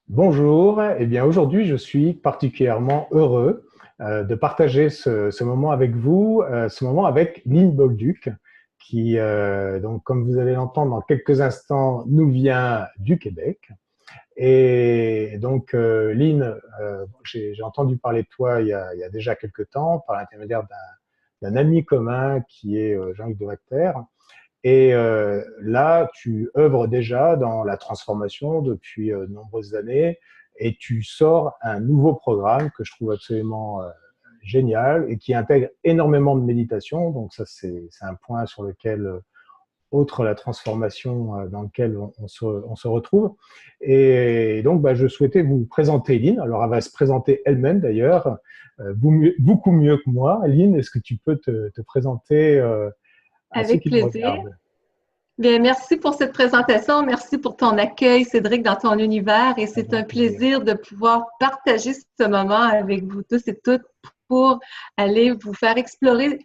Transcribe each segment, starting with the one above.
Bonjour, eh bien aujourd'hui je suis particulièrement heureux de partager ce moment avec vous, ce moment avec Lynn Bolduc, qui, donc, comme vous allez l'entendre dans quelques instants, nous vient du Québec. Et donc, Lynn, j'ai entendu parler de toi il y a déjà quelques temps par l'intermédiaire d'un ami commun qui est Jean-Luc de Wachter. Et là, tu œuvres déjà dans la transformation depuis de nombreuses années et tu sors un nouveau programme que je trouve absolument génial et qui intègre énormément de méditation. Donc ça, c'est un point sur lequel, outre la transformation dans lequel on se retrouve. Et donc, bah, je souhaitais vous présenter Lynn. Alors, elle va se présenter elle-même d'ailleurs, beaucoup mieux que moi. Lynn, est-ce que tu peux te présenter à ceux Avec qui nous plaisir. regardent? Bien, merci pour cette présentation. Merci pour ton accueil, Cédric, dans ton univers. Et Un c'est grand un plaisir. plaisir de pouvoir partager ce moment avec vous tous et toutes pour aller vous faire explorer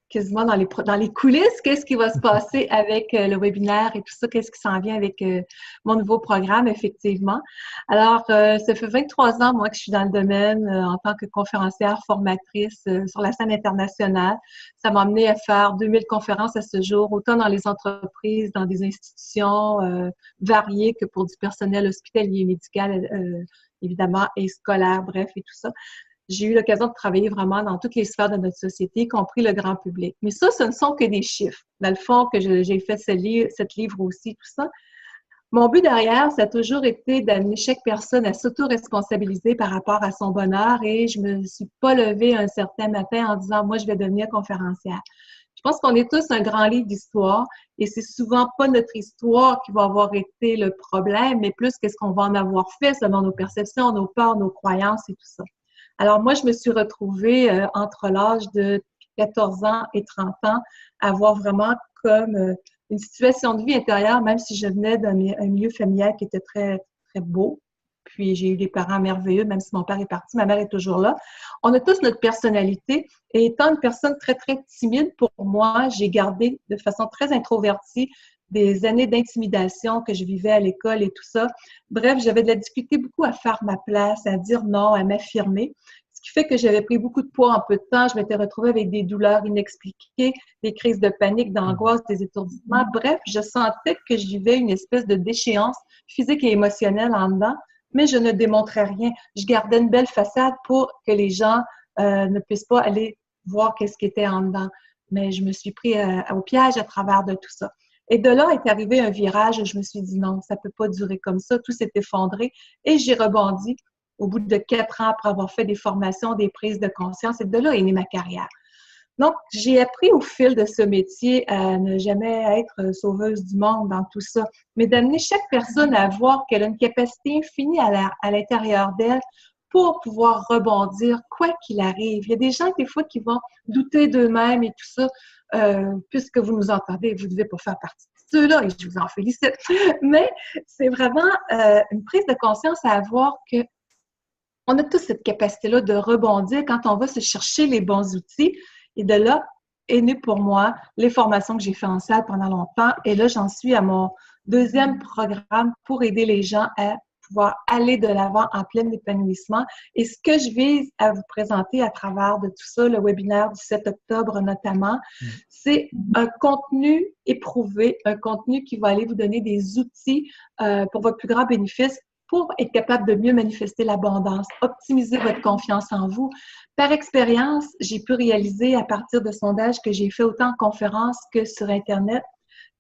quasiment dans les coulisses, qu'est-ce qui va se passer avec le webinaire et tout ça, qu'est-ce qui s'en vient avec mon nouveau programme, effectivement. Alors, ça fait 23 ans, moi, que je suis dans le domaine en tant que conférencière, formatrice sur la scène internationale. Ça m'a amené à faire 2000 conférences à ce jour, autant dans les entreprises, dans des institutions variées que pour du personnel hospitalier, médical, évidemment, et scolaire, bref, et tout ça. J'ai eu l'occasion de travailler vraiment dans toutes les sphères de notre société, y compris le grand public. Mais ça, ce ne sont que des chiffres. Dans le fond, que j'ai fait cette livre aussi, tout ça. Mon but derrière, ça a toujours été d'amener chaque personne à s'auto-responsabiliser par rapport à son bonheur et je me suis pas levée un certain matin en disant, moi, je vais devenir conférencière. Je pense qu'on est tous un grand livre d'histoire et c'est souvent pas notre histoire qui va avoir été le problème, mais plus qu'est-ce qu'on va en avoir fait selon nos perceptions, nos peurs, nos croyances et tout ça. Alors moi, je me suis retrouvée entre l'âge de 14 ans et 30 ans à avoir vraiment comme une situation de vie intérieure, même si je venais d'un milieu familial qui était très, très beau. Puis j'ai eu des parents merveilleux, même si mon père est parti, ma mère est toujours là. On a tous notre personnalité. Et étant une personne très, très timide, pour moi, j'ai gardé de façon très introvertie des années d'intimidation que je vivais à l'école et tout ça. Bref, j'avais de la difficulté beaucoup à faire ma place, à dire non, à m'affirmer. Ce qui fait que j'avais pris beaucoup de poids en peu de temps. Je m'étais retrouvée avec des douleurs inexpliquées, des crises de panique, d'angoisse, des étourdissements. Bref, je sentais que je vivais une espèce de déchéance physique et émotionnelle en dedans, mais je ne démontrais rien. Je gardais une belle façade pour que les gens ne puissent pas aller voir qu'est-ce qui était en dedans. Mais je me suis pris au piège à travers de tout ça. Et de là est arrivé un virage où je me suis dit non, ça peut pas durer comme ça. Tout s'est effondré et j'ai rebondi au bout de 4 ans après avoir fait des formations, des prises de conscience. Et de là est née ma carrière. Donc, j'ai appris au fil de ce métier à ne jamais être sauveuse du monde dans tout ça, mais d'amener chaque personne à voir qu'elle a une capacité infinie à l'intérieur d'elle pour pouvoir rebondir quoi qu'il arrive. Il y a des gens, des fois, qui vont douter d'eux-mêmes et tout ça. Puisque vous nous entendez, vous ne devez pas faire partie de ceux-là et je vous en félicite. Mais c'est vraiment une prise de conscience à avoir que on a tous cette capacité-là de rebondir quand on va se chercher les bons outils. Et de là est né pour moi les formations que j'ai fait en salle pendant longtemps. Et là, j'en suis à mon deuxième programme pour aider les gens à pouvoir aller de l'avant en plein épanouissement. Et ce que je vise à vous présenter à travers de tout ça, le webinaire du 7 octobre notamment, c'est un contenu éprouvé, un contenu qui va aller vous donner des outils pour votre plus grand bénéfice pour être capable de mieux manifester l'abondance, optimiser votre confiance en vous. Par expérience, j'ai pu réaliser à partir de sondages que j'ai fait autant en conférence que sur Internet,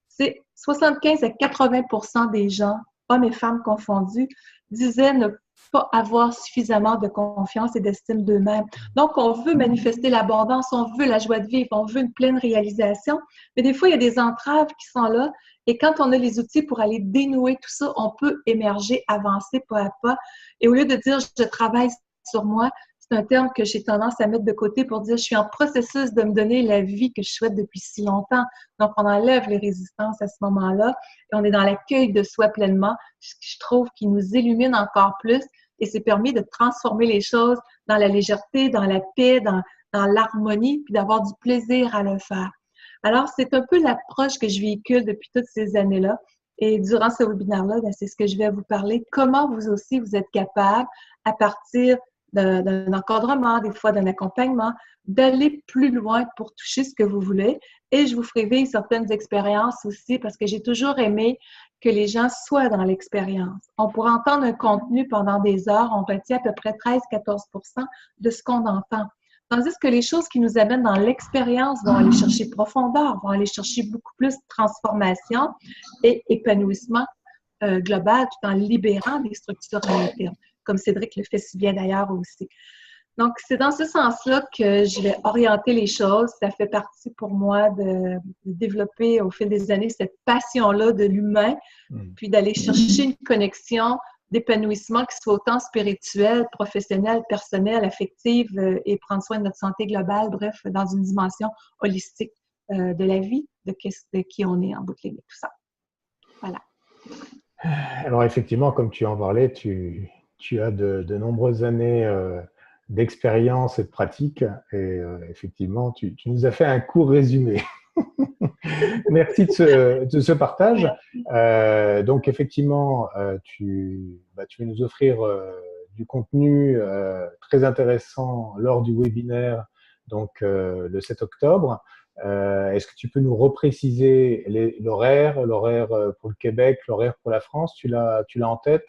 c'est 75 à 80 des gens, hommes et femmes confondus, disaient ne pas avoir suffisamment de confiance et d'estime d'eux-mêmes. Donc, on veut manifester l'abondance, on veut la joie de vivre, on veut une pleine réalisation, mais des fois, il y a des entraves qui sont là et quand on a les outils pour aller dénouer tout ça, on peut émerger, avancer pas à pas. Et au lieu de dire « je travaille sur moi », c'est un terme que j'ai tendance à mettre de côté pour dire « je suis en processus de me donner la vie que je souhaite depuis si longtemps ». Donc, on enlève les résistances à ce moment-là et on est dans l'accueil de soi pleinement, ce que je trouve qui nous illumine encore plus et c'est permis de transformer les choses dans la légèreté, dans la paix, dans l'harmonie, puis d'avoir du plaisir à le faire. Alors, c'est un peu l'approche que je véhicule depuis toutes ces années-là. Et durant ce webinaire-là, c'est ce que je vais vous parler. Comment vous aussi, vous êtes capable, à partir d'un encadrement, des fois d'un accompagnement, d'aller plus loin pour toucher ce que vous voulez. Et je vous ferai vivre certaines expériences aussi parce que j'ai toujours aimé que les gens soient dans l'expérience. On pourrait entendre un contenu pendant des heures, on retient à peu près 13-14% de ce qu'on entend. Tandis que les choses qui nous amènent dans l'expérience vont aller chercher profondeur, vont aller chercher beaucoup plus de transformation et épanouissement global tout en libérant des structures à l'interne, comme Cédric le fait si bien d'ailleurs aussi. Donc, c'est dans ce sens-là que je vais orienter les choses. Ça fait partie pour moi de développer au fil des années cette passion-là de l'humain, puis d'aller chercher une connexion d'épanouissement qui soit autant spirituel, professionnel, personnel, affective et prendre soin de notre santé globale, bref, dans une dimension holistique de la vie, de qui on est en bout de ligne, tout ça. Voilà. Alors effectivement, comme tu en parlais, tu as de nombreuses années d'expérience et de pratique et effectivement, tu nous as fait un court résumé. Merci de ce partage. Donc effectivement, tu vas nous offrir du contenu très intéressant lors du webinaire donc, le 7 octobre. Est-ce que tu peux nous repréciser l'horaire pour le Québec, l'horaire pour la France? Tu l'as en tête?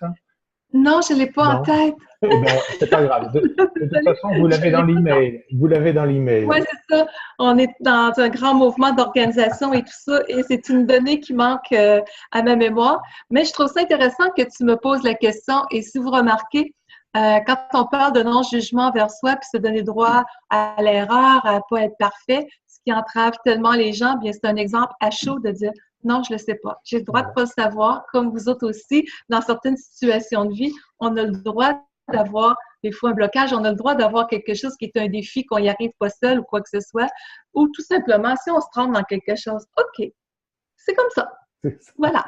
Non, je ne l'ai pas en tête. Eh ben, c'est pas grave. De toute façon, vous l'avez dans l'email. Vous l'avez dans l'email. Oui, c'est ça. On est dans un grand mouvement d'organisation et tout ça, et c'est une donnée qui manque à ma mémoire. Mais je trouve ça intéressant que tu me poses la question. Et si vous remarquez, quand on parle de non-jugement vers soi, puis se donner droit à l'erreur, à ne pas être parfait, ce qui entrave tellement les gens, bien c'est un exemple à chaud de dire non, je ne le sais pas. J'ai le droit de ne pas le savoir, comme vous autres aussi. Dans certaines situations de vie, on a le droit d'avoir des fois un blocage, on a le droit d'avoir quelque chose qui est un défi, qu'on n'y arrive pas seul ou quoi que ce soit, ou tout simplement, si on se trompe dans quelque chose, OK, c'est comme ça. Voilà.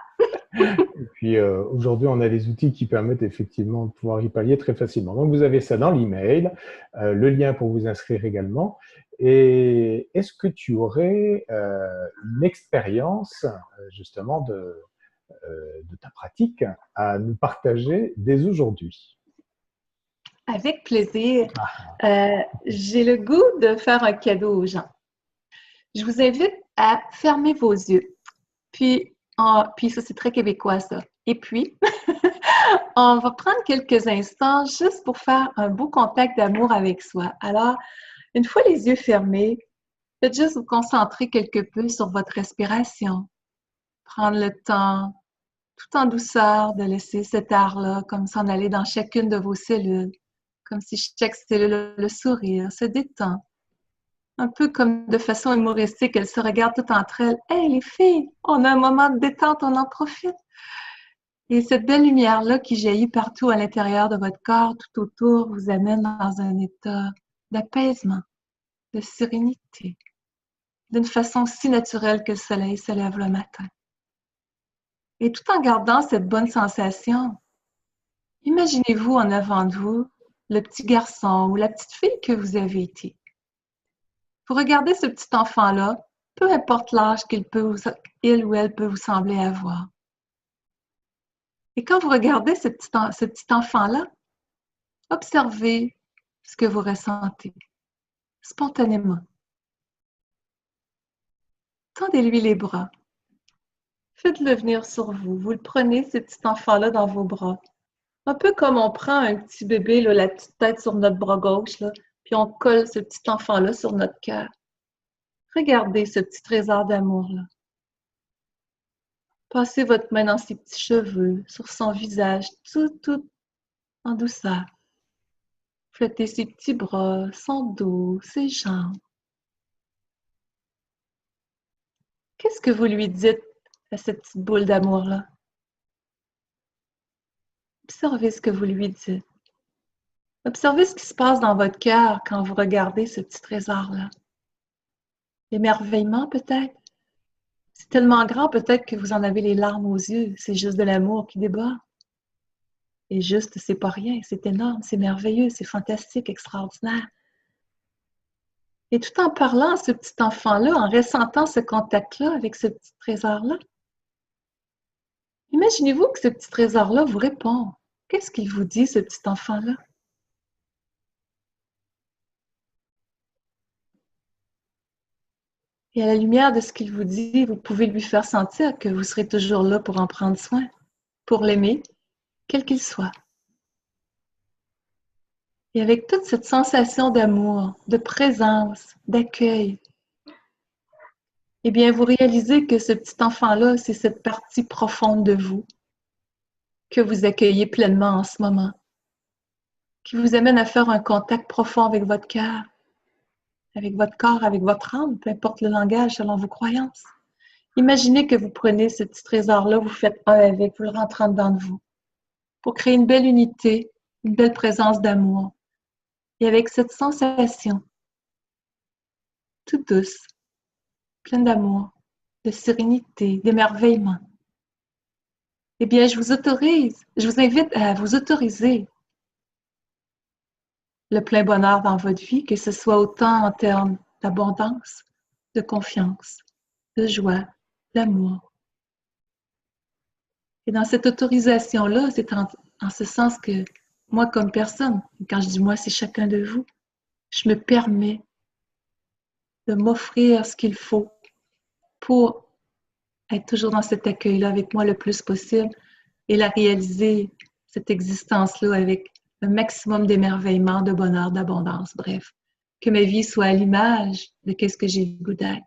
Et puis aujourd'hui, on a les outils qui permettent effectivement de pouvoir y pallier très facilement. Donc vous avez ça dans l'email, le lien pour vous inscrire également. Et est-ce que tu aurais une expérience justement de ta pratique à nous partager dès aujourd'hui? Avec plaisir. J'ai le goût de faire un cadeau aux gens. Je vous invite à fermer vos yeux. Puis ça, c'est très québécois, ça. Et puis, on va prendre quelques instants juste pour faire un beau contact d'amour avec soi. Alors, une fois les yeux fermés, faites juste vous concentrer quelque peu sur votre respiration. Prendre le temps, tout en douceur, de laisser cet air-là comme s'en aller dans chacune de vos cellules. Comme si chaque cellule, le sourire, se détend. Un peu comme de façon humoristique, elles se regardent toutes entre elles. « Hey, les filles, on a un moment de détente, on en profite! » Et cette belle lumière-là qui jaillit partout à l'intérieur de votre corps, tout autour, vous amène dans un état d'apaisement, de sérénité, d'une façon si naturelle que le soleil se lève le matin. Et tout en gardant cette bonne sensation, imaginez-vous en avant de vous le petit garçon ou la petite fille que vous avez été. Vous regardez ce petit enfant-là, peu importe l'âge qu'il ou elle peut vous sembler avoir. Et quand vous regardez ce petit enfant-là, observez ce que vous ressentez spontanément. Tendez-lui les bras. Faites-le venir sur vous. Vous le prenez, ce petit enfant-là, dans vos bras. Un peu comme on prend un petit bébé, là, la petite tête sur notre bras gauche, là, puis on colle ce petit enfant-là sur notre cœur. Regardez ce petit trésor d'amour-là. Passez votre main dans ses petits cheveux, sur son visage, tout en douceur. Flottez ses petits bras, son dos, ses jambes. Qu'est-ce que vous lui dites à cette petite boule d'amour-là? Observez ce que vous lui dites. Observez ce qui se passe dans votre cœur quand vous regardez ce petit trésor-là. L'émerveillement peut-être. C'est tellement grand peut-être que vous en avez les larmes aux yeux. C'est juste de l'amour qui déborde. Et juste, c'est pas rien, c'est énorme, c'est merveilleux, c'est fantastique, extraordinaire. Et tout en parlant à ce petit enfant-là, en ressentant ce contact-là avec ce petit trésor-là, Imaginez-vous que ce petit trésor-là vous répond. Qu'est-ce qu'il vous dit, ce petit enfant-là? Et à la lumière de ce qu'il vous dit, vous pouvez lui faire sentir que vous serez toujours là pour en prendre soin, pour l'aimer, quel qu'il soit. Et avec toute cette sensation d'amour, de présence, d'accueil, eh bien, vous réalisez que ce petit enfant-là, c'est cette partie profonde de vous que vous accueillez pleinement en ce moment, qui vous amène à faire un contact profond avec votre cœur, avec votre corps, avec votre âme, peu importe le langage selon vos croyances. Imaginez que vous prenez ce petit trésor-là, vous faites un avec, vous le rentrez dedans de vous, pour créer une belle unité, une belle présence d'amour. Et avec cette sensation, toute douce, pleine d'amour, de sérénité, d'émerveillement, eh bien, je vous invite à vous autoriser le plein bonheur dans votre vie, que ce soit autant en termes d'abondance, de confiance, de joie, d'amour. Et dans cette autorisation-là, c'est en ce sens que moi, comme personne, quand je dis moi, c'est chacun de vous, je me permets de m'offrir ce qu'il faut pour être toujours dans cet accueil-là avec moi le plus possible et la réaliser, cette existence-là, avec un maximum d'émerveillement, de bonheur, d'abondance, bref. Que ma vie soit à l'image de ce que j'ai le goût d'être.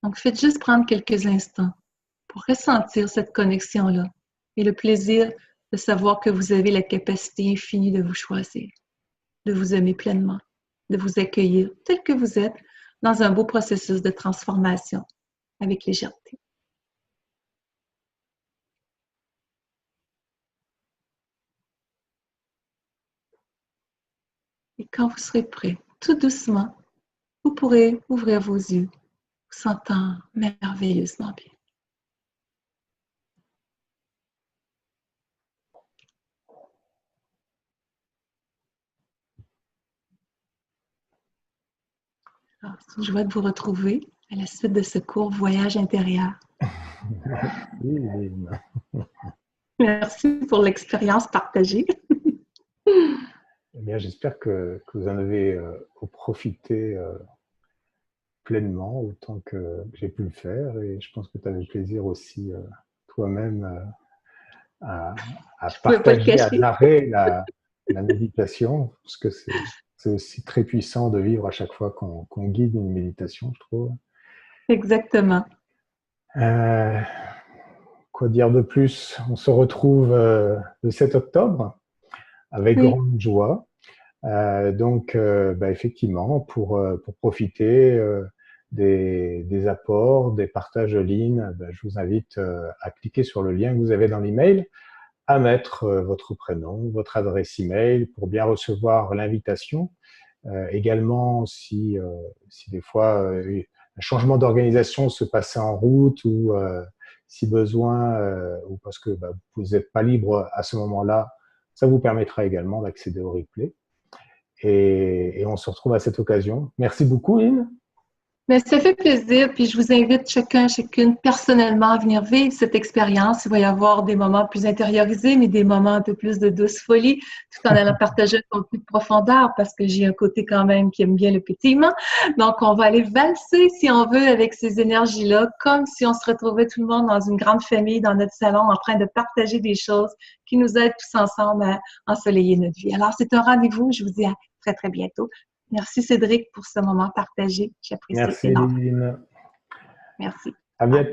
Donc, faites juste prendre quelques instants pour ressentir cette connexion-là et le plaisir de savoir que vous avez la capacité infinie de vous choisir, de vous aimer pleinement, de vous accueillir tel que vous êtes dans un beau processus de transformation avec légèreté. Et quand vous serez prêt, tout doucement, vous pourrez ouvrir vos yeux, vous sentant merveilleusement bien. Alors, c'est une joie de vous retrouver à la suite de ce court voyage intérieur. Merci pour l'expérience partagée. Eh bien, j'espère que vous en avez profité pleinement, autant que j'ai pu le faire. Et je pense que tu avais plaisir aussi toi-même à partager, à narrer la méditation, parce que c'est aussi très puissant de vivre à chaque fois qu'on guide une méditation, je trouve. Exactement. Quoi dire de plus? On se retrouve le 7 octobre avec grande joie. Donc, effectivement, pour profiter des apports, des partages de lignes, je vous invite à cliquer sur le lien que vous avez dans l'email, à mettre votre prénom, votre adresse email pour bien recevoir l'invitation. Également, si des fois un changement d'organisation se passait en route ou si besoin, ou parce que vous n'êtes pas libre à ce moment-là, ça vous permettra également d'accéder au replay. Et on se retrouve à cette occasion. Merci beaucoup, Lynn. Mais ça fait plaisir, puis je vous invite chacune personnellement à venir vivre cette expérience. Il va y avoir des moments plus intériorisés, mais des moments un peu plus de douce folie, tout en allant partager un peu plus de profondeur, parce que j'ai un côté quand même qui aime bien le pétillement. Donc, on va aller valser, si on veut, avec ces énergies-là, comme si on se retrouvait tout le monde dans une grande famille, dans notre salon, en train de partager des choses qui nous aident tous ensemble à ensoleiller notre vie. Alors, c'est un rendez-vous. Je vous dis à très, très bientôt. Merci Cédric pour ce moment partagé. J'apprécie énormément. Merci Lynn. Merci. À bientôt.